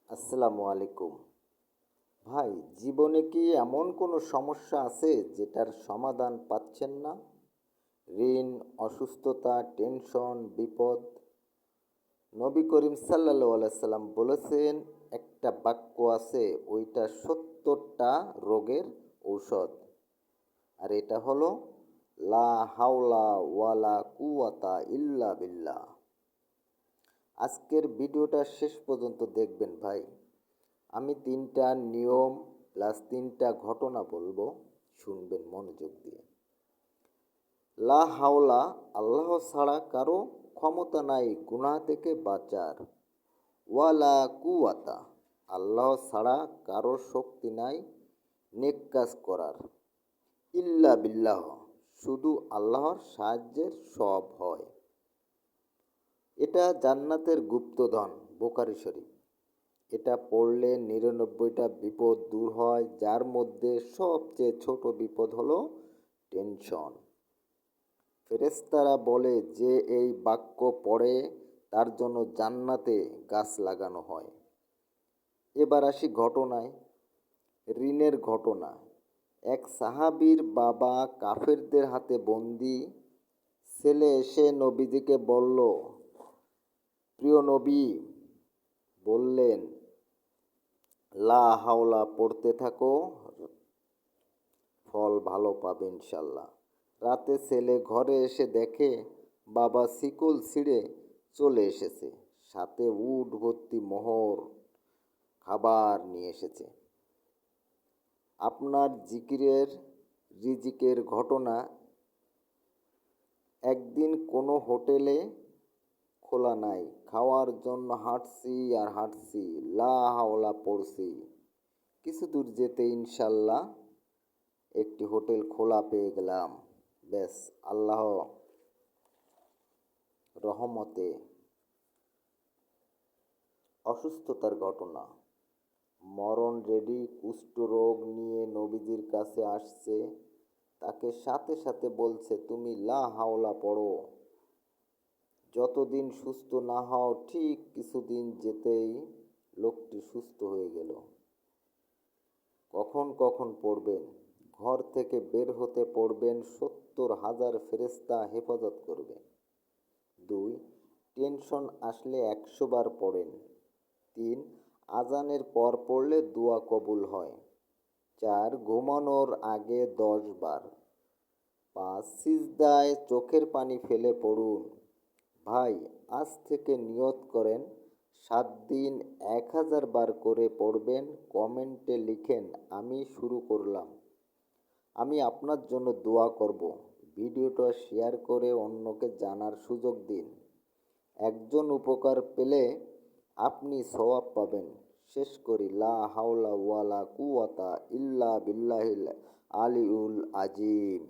আসসালামু আলাইকুম। ভাই, জীবনে কি এমন কোনো সমস্যা আছে যেটার সমাধান পাচ্ছেন না? ঋণ, অসুস্থতা, টেনশন, বিপদ। নবী করিম সাল্লাল্লাহু আলাইহি সাল্লাম বলেছেন, একটা বাক্য আছে, ওইটা ৭০টা রোগের ঔষধ। আর এটা হলো লা হাওলা ওয়ালা কুওয়াতা ইল্লা বিল্লাহ। আজকের ভিডিওটা শেষ পর্যন্ত দেখবেন ভাই। আমি 3টা নিয়ম প্লাস 3টা ঘটনা বলবো, শুনবেন মনোযোগ দিয়ে। লা হাওলা, আল্লাহ ছাড়া কারো ক্ষমতা নাই গুনাহ থেকে বাঁচার। ওয়ালা কুওয়াতা, আল্লাহ ছাড়া কারো শক্তি নাই নেক কাজ করার। ইল্লা বিল্লাহ, শুধু আল্লাহর সাহায্যের সব হয়। এটা জান্নাতের গুপ্তধন, বুখারী শরীফ। এটা পড়লে ৯৯টা বিপদ দূর হয়, যার মধ্যে সবচেয়ে ছোট বিপদ হলো টেনশন। ফেরেশতারা বলে যে এই বাক্য পড়ে তার জন্য জান্নাতে গাছ লাগানো হয়। এবার আসি ঘটনায়। ঋণের ঘটনা। এক সাহাবীর বাবা কাফেরদের হাতে বন্দী। ছেলে এসে নবীজিকে বলল, প্রিয় নবী বললেন, লা হাওলা পড়তে থাকো, ফল ভালো পাবে ইনশাল্লাহ। রাতে ছেলে ঘরে এসে দেখে বাবা শিকল ছিঁড়ে চলে এসেছে, সাথে উট ভর্তি মোহর খাবার নিয়ে এসেছে। আপনার রিজিকের ঘটনা। একদিন কোনো হোটেলে খোলা নাই, খাওয়ার জন্য হাঁটছি আর হাঁটছি, লা হাওলা পড়ছি। কিছু দূর যেতে ইনশাল্লাহ একটি হোটেল খোলা পেয়ে গেলাম। ব্যাস, আল্লাহ রহমতে। অসুস্থতার ঘটনা। মরণ রেডি, কুষ্ঠরোগ নিয়ে নবীজির কাছে আসছে। তাকে সাথে সাথে বলছে, তুমি লা হাওলা পড়ো। যতদিন সুস্থ না হও, ঠিক কিছুদিন যেতেই লোকটি সুস্থ হয়ে গেল। কখন কখন পড়বেন? ঘর থেকে বের হতে পড়বেন, ৭০,০০০ ফেরেশতা হেফাজত করবে। 2. টেনশন আসলে ১০০ বার পড়েন। 3. আজানের পর পড়লে দোয়া কবুল হয়। 4. ঘুমানোর আগে 10 বার। 5. সিজদায় চোখের পানি ফেলে পড়ুন। ভাই, আজ থেকে নিয়ত করেন 7 দিন ১০০০ বার করে পড়বেন। কমেন্টে লিখেন, আমি শুরু করলাম। আমি আপনার জন্য দোয়া করব। ভিডিওটা শেয়ার করে অন্যকে জানার সুযোগ দিন। একজন উপকার পেলে আপনি সওয়াব পাবেন। শেষ করি, লা হাওলা ওয়ালা কুওয়াতা ইল্লা বিল্লাহিল আলিউল আজিম।